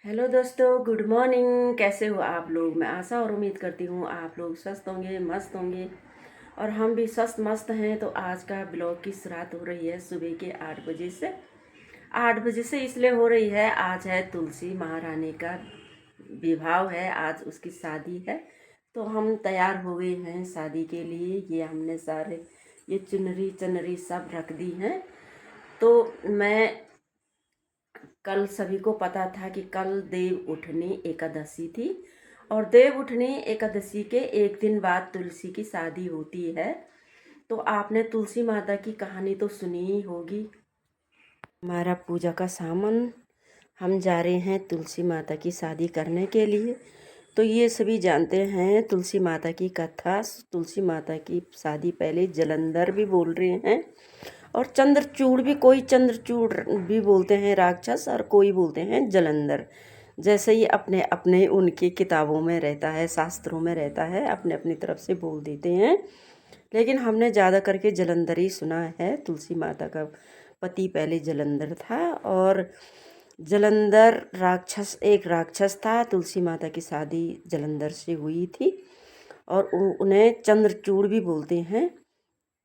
Hello दोस्तों, good morning. कैसे हो आप लोग? मैं आशा और उम्मीद करती हूँ आप लोग स्वस्थ होंगे, मस्त होंगे और हम भी स्वस्थ मस्त हैं। तो आज का ब्लॉग की शुरुआत हो रही है सुबह के 8 बजे से। 8 बजे से इसलिए हो रही है, आज है तुलसी महारानी का विवाह है, आज उसकी शादी है। तो हम तैयार हो गए हैं शादी के लिए। ये हमने सारे ये चुनरी चुनरी सब रख दी हैं। तो मैं कल सभी को पता था कि कल देव उठनी एकादशी थी और देव उठनी एकादशी के एक दिन बाद तुलसी की शादी होती है। तो आपने तुलसी माता की कहानी तो सुनी ही होगी। हमारा पूजा का सामान, हम जा रहे हैं तुलसी माता की शादी करने के लिए। तो ये सभी जानते हैं तुलसी माता की कथा। तुलसी माता की शादी पहले जलंधर भी बोल रहे हैं और चंद्रचूड़ भी, कोई चंद्रचूड़ भी बोलते हैं राक्षस और कोई बोलते हैं जलंधर। जैसे ही अपने अपने उनकी किताबों में रहता है, शास्त्रों में रहता है, अपने अपनी तरफ से बोल देते हैं। लेकिन हमने ज़्यादा करके जलंधर ही सुना है। तुलसी माता का पति पहले जलंधर था और जलंधर राक्षस, एक राक्षस था। तुलसी माता की शादी जलंधर से हुई थी और उन्हें चंद्रचूड़ भी बोलते हैं।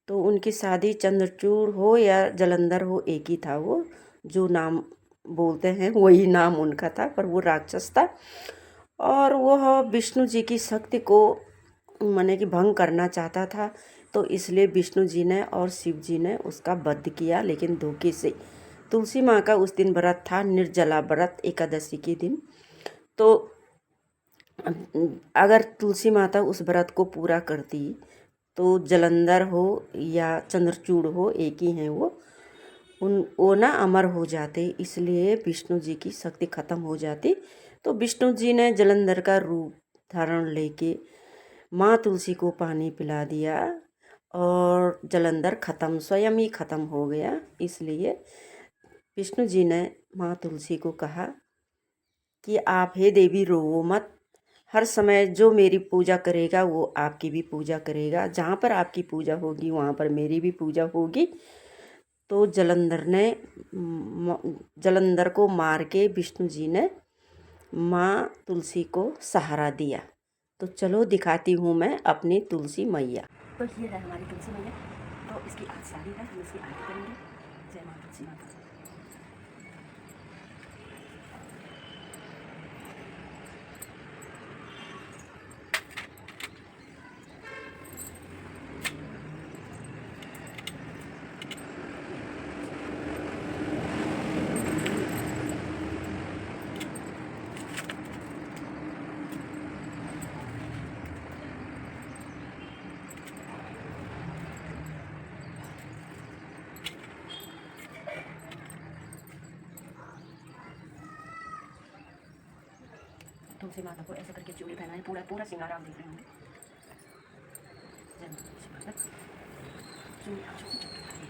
तो उनकी शादी चंद्रचूड़ हो या जलंधर हो, एक ही था। वो जो नाम बोलते हैं वही नाम उनका था, पर वो राक्षस था और वह विष्णु जी की शक्ति को माने कि भंग करना चाहता था। तो इसलिए विष्णु जी ने और शिव जी ने उसका वध किया, लेकिन धोखे से। तुलसी माँ का उस दिन व्रत था, निर्जला व्रत, एकादशी के दिन। तो अगर तुलसी माता उस व्रत को पूरा करती तो जलंधर हो या चंद्रचूड़ हो, एक ही हैं वो ना अमर हो जाते। इसलिए विष्णु जी की शक्ति खत्म हो जाती। तो विष्णु जी ने जलंधर का रूप धारण लेके माँ तुलसी को पानी पिला दिया और जलंधर खत्म, स्वयं ही खत्म हो गया। इसलिए विष्णु जी ने माँ तुलसी को कहा कि आप हे देवी रोवो मत, हर समय जो मेरी पूजा करेगा वो आपकी भी पूजा करेगा। जहाँ पर आपकी पूजा होगी वहाँ पर मेरी भी पूजा होगी। तो जलंधर को मार के विष्णु जी ने माँ तुलसी को सहारा दिया। तो चलो दिखाती हूँ मैं अपनी तुलसी मैया। तो ये है हमारी तुलसी मैया। तो इसकी आज शादी है, हम इसकी आरती करेंगे। जय माँ तुलसी माता। तुलसी माता को ऐसे करके चूड़ी पहनाए, पूरा पूरा श्रृंगार आप देख रहे होंगे। जय माता तुलसी माता। चूड़ी आप चूड़ी चूड़ी पहनाइए।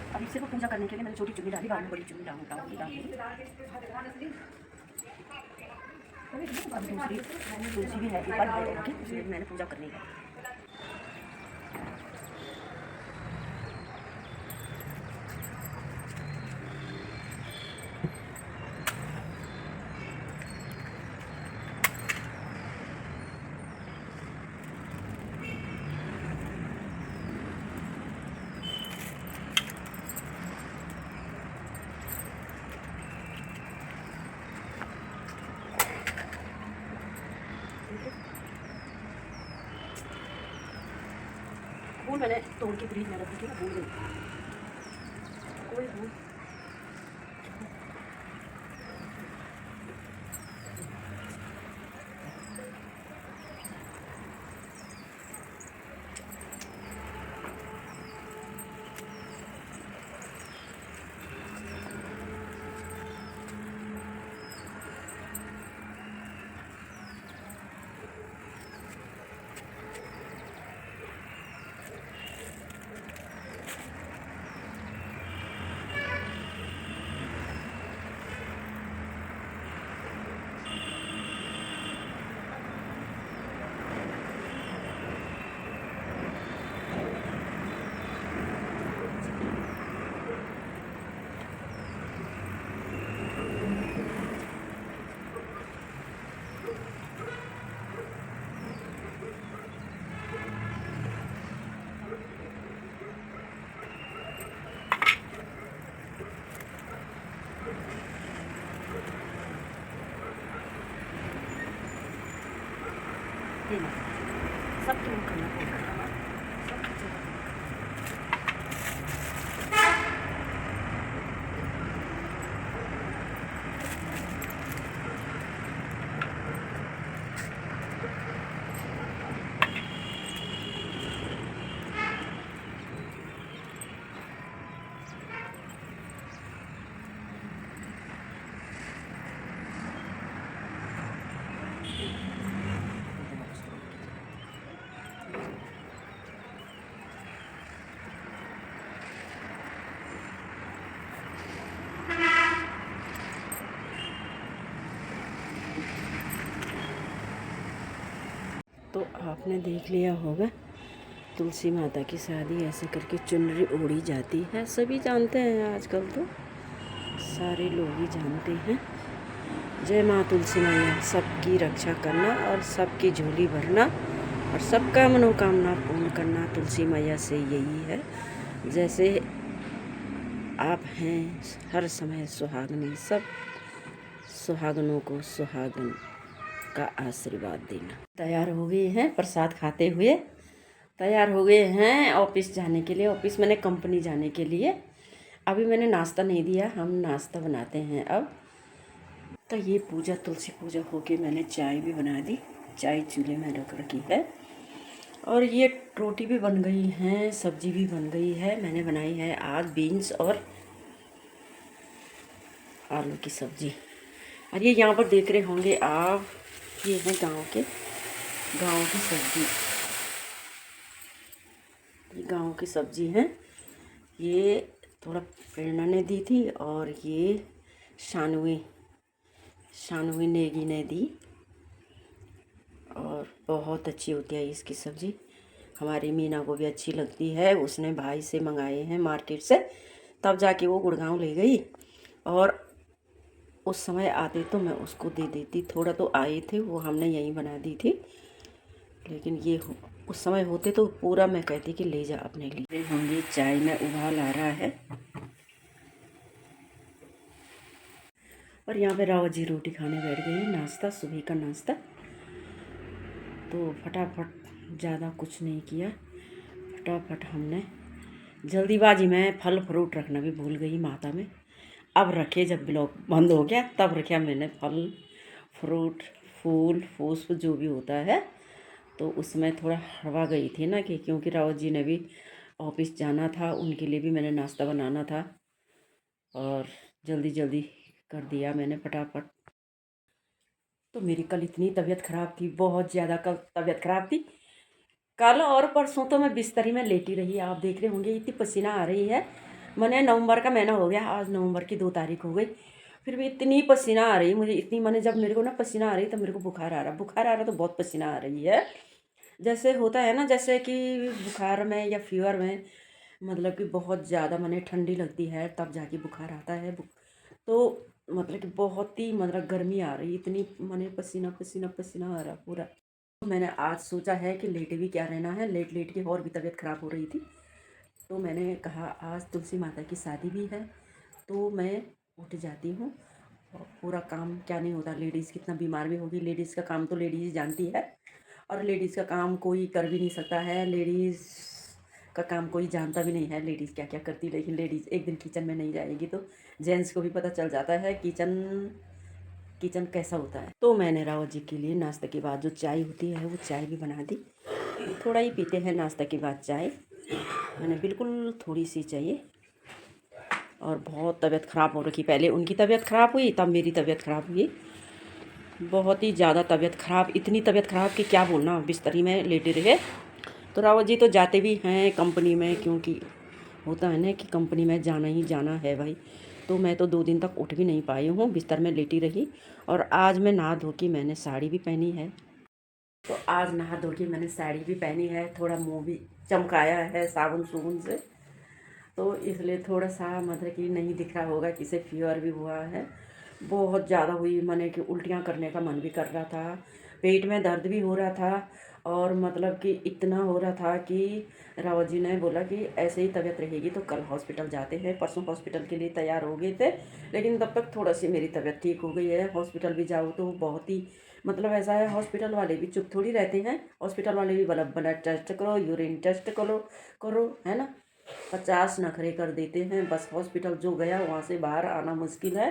अब इससे को पूजा करने के लिए मैंने छोटी चुन्नी डाली, बाद में बड़ी चुन्नी डालूंगी। अब दूसरी तुलसी भी है ऊपर है उनकी, इसलिए मैंने पूजा करनी है। फूल मैंने तोड़ के फ्रीज में रख दी थी, भूल गई। कोई फूल सकते नहीं, सबके मुँह करना पड़ेगा। तो आपने देख लिया होगा तुलसी माता की शादी ऐसे करके चुनरी ओढ़ी जाती है। सभी जानते हैं, आजकल तो सारे लोग ही जानते हैं। जय माँ तुलसी मैया, सबकी रक्षा करना और सबकी झोली भरना और सबका मनोकामना पूर्ण करना तुलसी मैया से यही है। जैसे आप हैं हर समय सुहागनी, सब सुहागनों को सुहागन का आशीर्वाद देना। तैयार हो गए हैं, प्रसाद खाते हुए तैयार हो गए हैं ऑफिस जाने के लिए। ऑफिस मैंने कंपनी जाने के लिए। अभी मैंने नाश्ता नहीं दिया, हम नाश्ता बनाते हैं अब। तो ये पूजा, तुलसी पूजा हो के मैंने चाय भी बना दी, चाय चूल्हे में रख रखी है। और ये रोटी भी बन गई है, सब्जी भी बन गई है। मैंने बनाई है आज बीन्स और आलू की सब्जी। और ये यहाँ पर देख रहे होंगे आप, ये है गांव की सब्जी। ये गांव की सब्जी है, ये थोड़ा प्रेरणा ने दी थी और ये शानवी नेगी ने दी। और बहुत अच्छी होती है इसकी सब्ज़ी, हमारी मीना को भी अच्छी लगती है। उसने भाई से मंगाए हैं मार्केट से, तब जाके वो गुड़गांव ले गई। और उस समय आते तो मैं उसको दे देती, थोड़ा तो आए थे वो हमने यहीं बना दी थी। लेकिन ये उस समय होते तो पूरा मैं कहती कि ले जा अपने लिए। होंगे चाय में उबाल आ रहा है। और यहाँ पे रावत जी रोटी खाने बैठ गई, नाश्ता, सुबह का नाश्ता। तो फटाफट, ज़्यादा कुछ नहीं किया, फटाफट हमने जल्दीबाजी में फल फ्रूट रखना भी भूल गई माता में। अब रखे, जब ब्लॉक बंद हो गया तब रखा मैंने फल फ्रूट, फूल पुष्प जो भी होता है। तो उसमें थोड़ा हवा गई थी ना, कि क्योंकि रावत जी ने भी ऑफिस जाना था, उनके लिए भी मैंने नाश्ता बनाना था और जल्दी जल्दी कर दिया मैंने फटाफट। तो मेरी कल इतनी तबीयत ख़राब थी, बहुत ज़्यादा कल तबीयत ख़राब थी। कल और परसों तो मैं बिस्तरी में लेटी रही। आप देख रहे होंगे इतनी पसीना आ रही है। मैंने नवंबर का महीना हो गया, आज नवंबर की 2 तारीख हो गई, फिर भी इतनी पसीना आ रही मुझे, इतनी मैंने, जब मेरे को ना पसीना आ रही तब मेरे को बुखार आ रहा तो बहुत पसीना आ रही है। जैसे होता है ना, जैसे कि बुखार में या फीवर में मतलब कि बहुत ज़्यादा मैंने ठंडी लगती है तब जाके बुखार आता है। तो मतलब कि बहुत ही मतलब गर्मी आ रही, इतनी मैंने पसीना पसीना पसीना आ रहा पूरा। मैंने आज सोचा है कि लेटे भी क्या रहना है, लेट लेट के और भी तबीयत ख़राब हो रही थी। तो मैंने कहा आज तुलसी माता की शादी भी है तो मैं उठ जाती हूँ। पूरा काम क्या नहीं होता, लेडीज़ कितना बीमार भी होगी, लेडीज़ का काम तो लेडीज़ जानती है। और लेडीज़ का काम कोई कर भी नहीं सकता है, लेडीज़ का काम कोई जानता भी नहीं है लेडीज़ क्या क्या करती। लेकिन लेडीज़ एक दिन किचन में नहीं जाएगी तो जेंट्स को भी पता चल जाता है किचन कैसा होता है। तो मैंने रावत जी के लिए नाश्ते के बाद जो चाय होती है वो चाय भी बना दी। थोड़ा ही पीते हैं नाश्ते के बाद चाय, मैंने बिल्कुल थोड़ी सी चाहिए। और बहुत तबीयत ख़राब हो रखी, पहले उनकी तबीयत ख़राब हुई तब मेरी तबीयत ख़राब हुई। बहुत ही ज़्यादा तबीयत ख़राब, इतनी तबीयत ख़राब कि क्या बोलना, बिस्तरी में लेटे रहे। तो रावत जी तो जाते भी हैं कंपनी में, क्योंकि होता है ना कि कंपनी में जाना ही जाना है भाई। तो मैं तो 2 दिन तक उठ भी नहीं पाई हूँ, बिस्तर में लेटी रही। और आज मैं नहा धो के मैंने साड़ी भी पहनी है। तो आज नहा धो के मैंने साड़ी भी पहनी है, थोड़ा मुँह भी चमकाया है साबुन सुबुन से। तो इसलिए थोड़ा सा मतलब कि नहीं दिख रहा होगा, किसे फीवर भी हुआ है, बहुत ज़्यादा हुई। मैंने कि उल्टियाँ करने का मन भी कर रहा था, पेट में दर्द भी हो रहा था। और मतलब कि इतना हो रहा था कि रावत जी ने बोला कि ऐसे ही तबीयत रहेगी तो कल हॉस्पिटल जाते हैं। परसों हॉस्पिटल के लिए तैयार हो गए थे, लेकिन तब तक थोड़ा सी मेरी तबीयत ठीक हो गई है। हॉस्पिटल भी जाओ तो बहुत ही मतलब ऐसा है, हॉस्पिटल वाले भी चुप थोड़ी रहते हैं। हॉस्पिटल वाले भी ब्लड टेस्ट करो, यूरिन टेस्ट करो करो, है ना। 50 नखरे कर देते हैं। बस हॉस्पिटल जो गया वहाँ से बाहर आना मुश्किल है,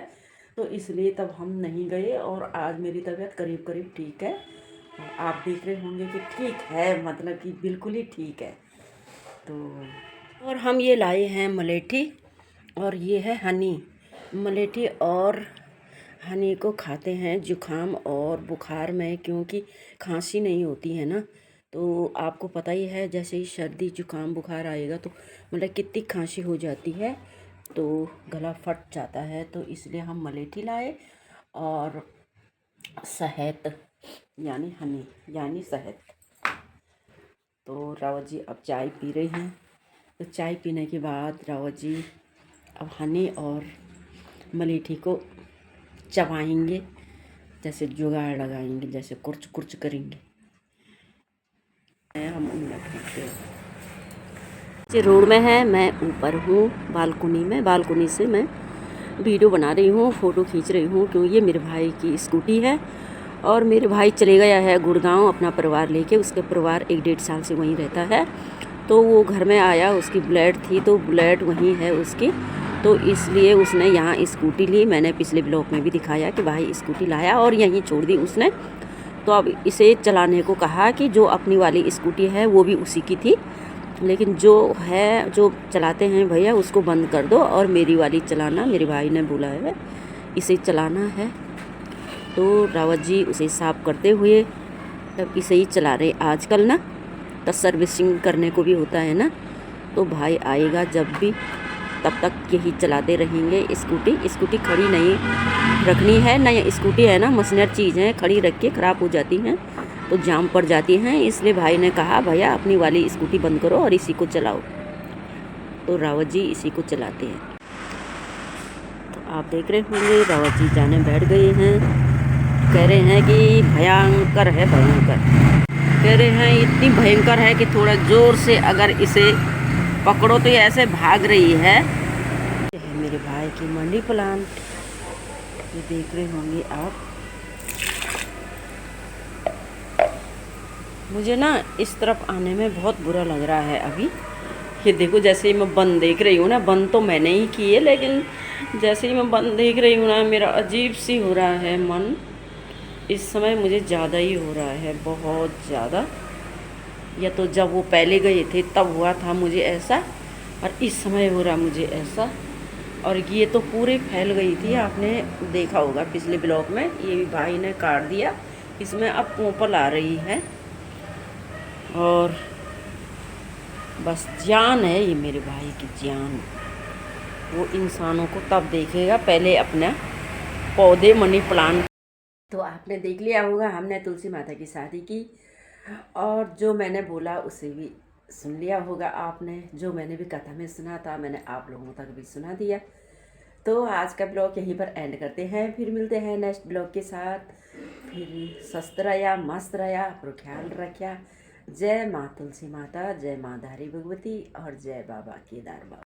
तो इसलिए तब हम नहीं गए। और आज मेरी तबीयत करीब करीब ठीक है। आप देख रहे होंगे कि ठीक है, मतलब कि बिल्कुल ही ठीक है। तो और हम ये लाए हैं मलेठी, और ये है हनी। मलेठी और हनी को खाते हैं जुखाम और बुखार में, क्योंकि खांसी नहीं होती है ना। तो आपको पता ही है, जैसे ही सर्दी जुखाम बुखार आएगा तो मतलब कितनी खांसी हो जाती है, तो गला फट जाता है। तो इसलिए हम मलेठी लाए और शहद यानी हनी यानी शहद। तो रावत जी अब चाय पी रही हैं। तो चाय पीने के बाद रावत जी अब हनी और मलेठी को चबाएंगे, जैसे जुगाड़ लगाएंगे, जैसे कुर्च कुर्च करेंगे। हम नीचे रोड में है, मैं ऊपर हूँ बालकनी में। बालकनी से मैं वीडियो बना रही हूँ, फ़ोटो खींच रही हूँ, क्योंकि ये मेरे भाई की स्कूटी है। और मेरे भाई चले गया है गुड़गांव अपना परिवार लेके। उसका परिवार 1-1.5 साल से वहीं रहता है। तो वो घर में आया, उसकी बुलेट थी, तो बुलेट वहीं है उसकी। तो इसलिए उसने यहाँ स्कूटी ली। मैंने पिछले ब्लॉग में भी दिखाया कि भाई स्कूटी लाया और यहीं छोड़ दी उसने। तो अब इसे चलाने को कहा कि जो अपनी वाली स्कूटी है वो भी उसी की थी, लेकिन जो चलाते हैं भैया उसको बंद कर दो और मेरी वाली चलाना, मेरे भाई ने बोला है इसे चलाना है। तो रावत जी उसे साफ करते हुए तब इसे ही चला रहे। आजकल ना तो सर्विसिंग करने को भी होता है ना, तो भाई आएगा जब भी, तब तक यही चलाते रहेंगे स्कूटी। स्कूटी खड़ी नहीं रखनी है ना, ये स्कूटी है ना मशीनर चीज़ है, खड़ी रख के ख़राब हो जाती हैं तो जाम पड़ जाती हैं। इसलिए भाई ने कहा भैया अपनी वाली स्कूटी बंद करो और इसी को चलाओ। तो रावत जी इसी को चलाते हैं। तो आप देख रहे होंगे रावत जी जाने बैठ गए हैं। कह रहे हैं कि भयंकर है, भयंकर। कह रहे हैं इतनी भयंकर है कि थोड़ा ज़ोर से अगर इसे पकड़ो तो ये ऐसे भाग रही है। ये है मेरे भाई की मनी प्लांट, ये देख रहे होंगे आप। मुझे ना इस तरफ आने में बहुत बुरा लग रहा है अभी। ये देखो, जैसे ही मैं बंद देख रही हूँ ना, बंद तो मैंने ही की है, लेकिन जैसे ही मैं बंद देख रही हूँ ना, मेरा अजीब सी हो रहा है मन। इस समय मुझे ज़्यादा ही हो रहा है, बहुत ज़्यादा। या तो जब वो पहले गए थे तब हुआ था मुझे ऐसा, और इस समय हो रहा मुझे ऐसा। और ये तो पूरे फैल गई थी, आपने देखा होगा पिछले ब्लॉग में। ये भी भाई ने काट दिया, इसमें अब पोंपल आ रही है। और बस जान है ये मेरे भाई की जान। वो इंसानों को तब देखेगा, पहले अपना पौधे मनी प्लांट। तो आपने देख लिया होगा, हमने तुलसी माता की शादी की, और जो मैंने बोला उसे भी सुन लिया होगा आपने। जो मैंने भी कथा में सुना था मैंने आप लोगों तक भी सुना दिया। तो आज का ब्लॉग यहीं पर एंड करते हैं, फिर मिलते हैं नेक्स्ट ब्लॉग के साथ। फिर स्वस्थ रहा, मस्त रहा, अपना ख्याल रखा। जय माँ तुलसी माता, जय माँ धारी भगवती और जय बाबा केदार बाबा।